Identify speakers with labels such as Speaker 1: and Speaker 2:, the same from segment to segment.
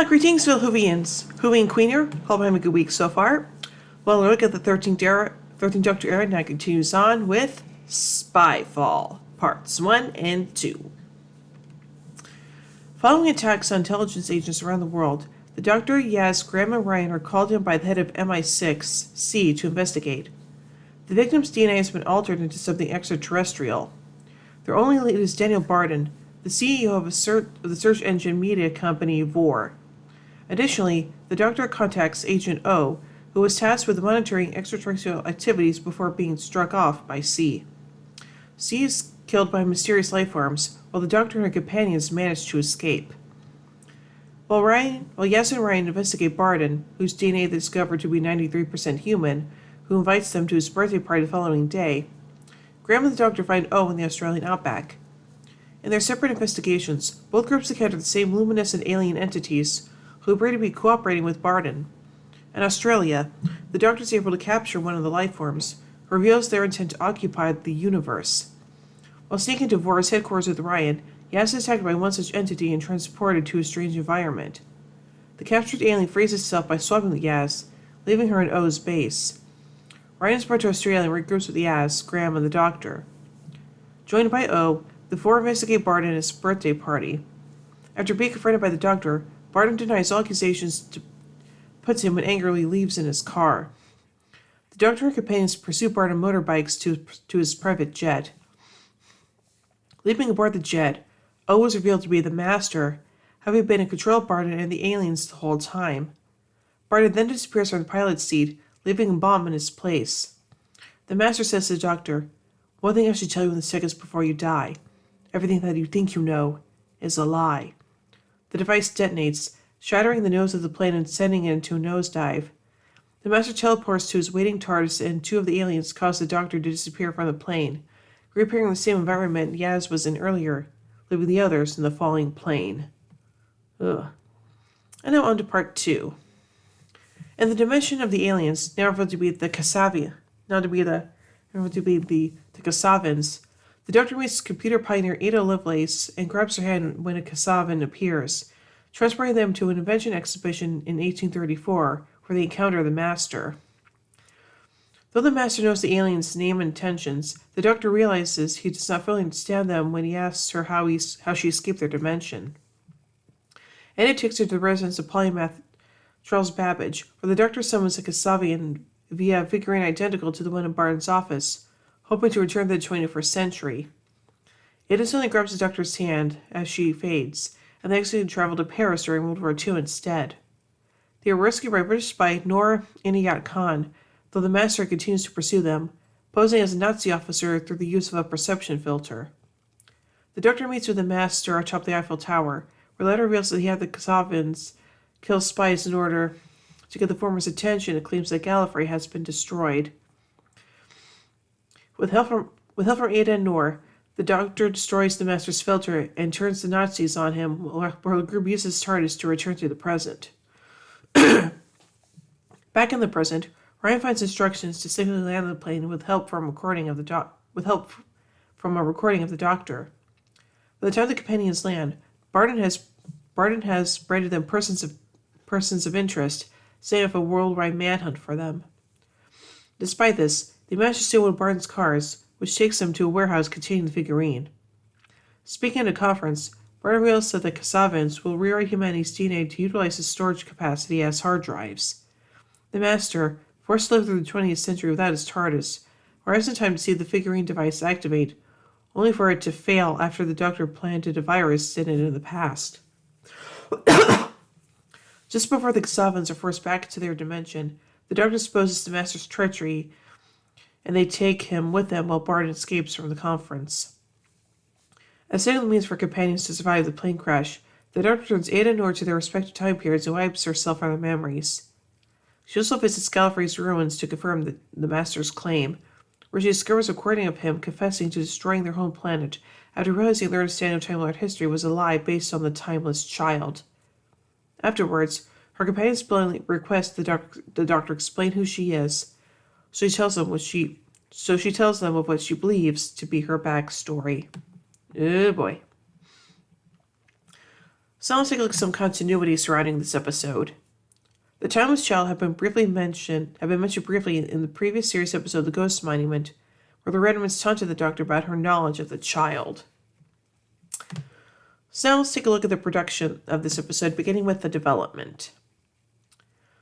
Speaker 1: Greetings, fellow Whovians. Whovian Queen here. Hope I'm having a good week so far. Well, look at the 13th Doctor era now continues on with Spyfall, Parts 1 and 2. Following attacks on intelligence agents around the world, the Doctor, Yaz, Graham, and Ryan are called in by the head of MI6, to investigate. The victim's DNA has been altered into something extraterrestrial. Their only lead is Daniel Barden, the CEO of the search engine media company Vor. Additionally, the Doctor contacts Agent O, who was tasked with monitoring extraterrestrial activities before being struck off by C. C is killed by mysterious life forms, while the Doctor and her companions manage to escape. While Yaz and Ryan investigate Barden, whose DNA they discovered to be 93% human, who invites them to his birthday party the following day, Graham and the Doctor find O in the Australian outback. In their separate investigations, both groups encounter the same luminescent alien entities who appear to be cooperating with Barden. In Australia, the Doctor is able to capture one of the life forms, who reveals their intent to occupy the universe. While sneaking to Vor's headquarters with Ryan, Yaz is attacked by one such entity and transported to a strange environment. The captured alien frees itself by swapping with Yaz, leaving her in O's base. Ryan is brought to Australia and regroups with Yaz, Graham, and the Doctor. Joined by O, the four investigate Barden at his birthday party. After being confronted by the Doctor, Barden denies all accusations puts him and angrily leaves in his car. The Doctor and companions pursue Barden motorbikes to his private jet. Leaping aboard the jet, O was revealed to be the Master, having been in control of Barden and the aliens the whole time. Barden then disappears from the pilot's seat, leaving a bomb in his place. The Master says to the Doctor, "One thing I should tell you in the seconds before you die. Everything that you think you know is a lie." The device detonates, shattering the nose of the plane and sending it into a nosedive. The Master teleports to his waiting TARDIS, and two of the aliens cause the Doctor to disappear from the plane, reappearing in the same environment Yaz was in earlier, leaving the others in the falling plane. Ugh. And now on to part 2. In the dimension of the aliens, now revealed to be the Kasavans, the Doctor meets computer pioneer Ada Lovelace and grabs her hand when a Kasavan appears, transporting them to an invention exhibition in 1834, where they encounter the Master. Though the Master knows the aliens' name and intentions, the Doctor realizes he does not fully understand them when he asks her how she escaped their dimension. Ada takes her to the residence of polymath Charles Babbage, where the Doctor summons a Kasavian via a figurine identical to the one in Barton's office, hoping to return to the 21st century. Ada suddenly grabs the Doctor's hand as she fades, and they actually travel to Paris during World War II instead. They are rescued by British spy Noor Inayat Khan, though the Master continues to pursue them, posing as a Nazi officer through the use of a perception filter. The Doctor meets with the Master atop the Eiffel Tower, where later reveals that he had the Kasavans kill spies in order to get the former's attention and claims that Gallifrey has been destroyed. With help from Ada and Noor, the Doctor destroys the Master's filter and turns the Nazis on him, while the group uses TARDIS to return to the present. Back in the present, Ryan finds instructions to safely land the plane with help from a recording of the Doctor. By the time the companions land, Barden has branded them persons of interest, setting up a worldwide manhunt for them. Despite this, they manage to steal one of Barton's cars, which takes them to a warehouse containing the figurine. Speaking at a conference, Barton reveals that the Kasavans will rewrite humanity's DNA to utilize its storage capacity as hard drives. The Master, forced to live through the 20th century without his TARDIS, arrives in time to see the figurine device activate, only for it to fail after the Doctor planted a virus in it in the past. Just before the Kasavans are forced back into their dimension, the Doctor exposes the Master's treachery, and they take him with them while Barton escapes from the conference. As setting the means for companions to survive the plane crash, the Doctor turns Ada and Noor to their respective time periods and wipes herself from their memories. She also visits Gallifrey's ruins to confirm the Master's claim, where she discovers a recording of him confessing to destroying their home planet after realizing their understanding of Time Lord history was a lie based on the timeless child. Afterwards, her companions bluntly request the Doctor explain who she is, so she tells them of what she believes to be her backstory. Oh boy. So let's take a look at some continuity surrounding this episode. The Timeless Child had been mentioned briefly in the previous series episode, The Ghost Monument, where the Redmonds taunted the Doctor about her knowledge of the child. So now let's take a look at the production of this episode, beginning with the development.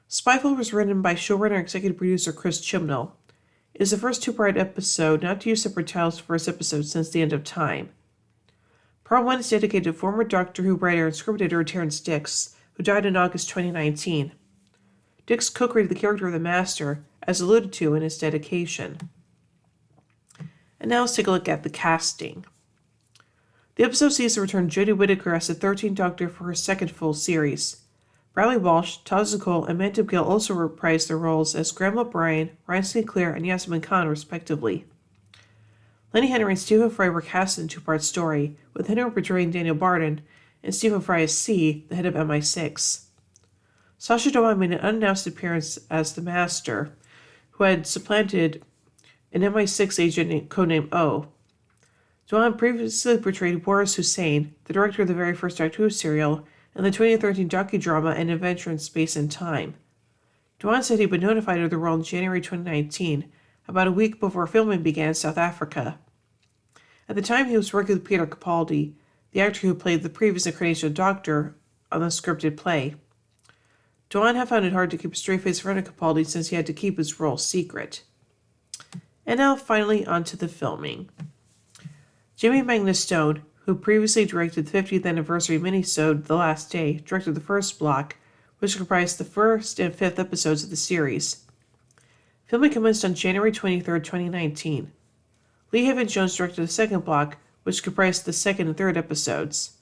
Speaker 1: Spyfall was written by showrunner and executive producer Chris Chibnall. It is the first two-part episode not to use separate titles for first episode since the end of time. Part 1 is dedicated to former Doctor Who writer and script editor Terrance Dicks, who died in August 2019. Dicks co-created the character of the Master, as alluded to in his dedication. And now let's take a look at the casting. The episode sees the return of Jodie Whittaker as the 13th Doctor for her second full series. Bradley Walsh, Todd Zacole, and Mantab Gill also reprised their roles as Graham O'Brien, Ryan St. Clair, and Yasmin Khan, respectively. Lenny Henry and Stephen Fry were cast in a two-part story, with Henry portraying Daniel Barden and Stephen Fry as C, the head of MI6. Sacha Dhawan made an unannounced appearance as the Master, who had supplanted an MI6 agent codenamed O. Dhawan previously portrayed Boris Hussein, the director of the very first Doctor Who serial, and the 2013 docudrama An Adventure in Space and Time. Dhawan said he'd been notified of the role in January 2019, about a week before filming began in South Africa. At the time, he was working with Peter Capaldi, the actor who played the previous incarnation of Doctor on the scripted play. Dhawan had found it hard to keep a straight face in front of Capaldi since he had to keep his role secret. And now, finally, onto the filming. Jimmy Magnus Stone, who previously directed the 50th anniversary minisode The Last Day, directed the first block, which comprised the first and fifth episodes of the series. Filming commenced on January 23, 2019. Lee Havens-Jones directed the second block, which comprised the second and third episodes.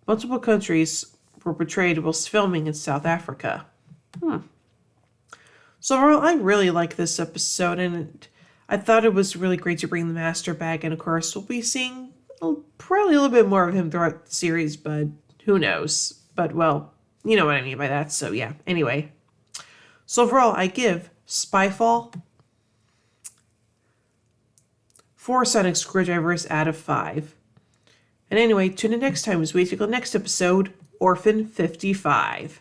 Speaker 1: Multiple countries were portrayed whilst filming in South Africa. So overall, I really like this episode, and I thought it was really great to bring the Master back, and of course, we'll be seeing probably a little bit more of him throughout the series, but who knows? But, well, you know what I mean by that, so yeah. Anyway, so overall, I give Spyfall 4 sonic screwdrivers out of 5. And anyway, tune in next time as we take the next episode, Orphan 55.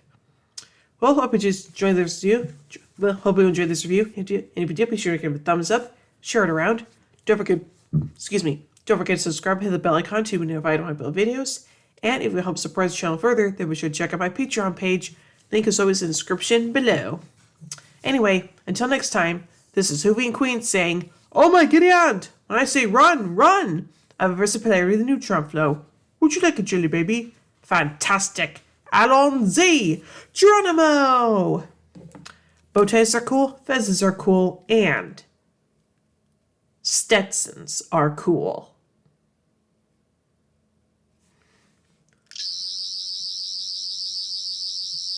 Speaker 1: Well, hope you enjoyed this review. Hope you enjoyed this review. And if you did, be sure to give it a thumbs up, share it around. Don't forget to subscribe, hit the bell icon to be notified when I upload videos. And if you help support the channel further, then be sure to check out my Patreon page. Link is always in the description below. Anyway, until next time, this is Hoovy and Queen saying, "Oh my giddy aunt! When I say run, run! I have a versatility of the neutron flow. Would you like a jelly baby? Fantastic! Allons-y! Geronimo!" Bow ties are cool, fezzes are cool, and Stetsons are cool.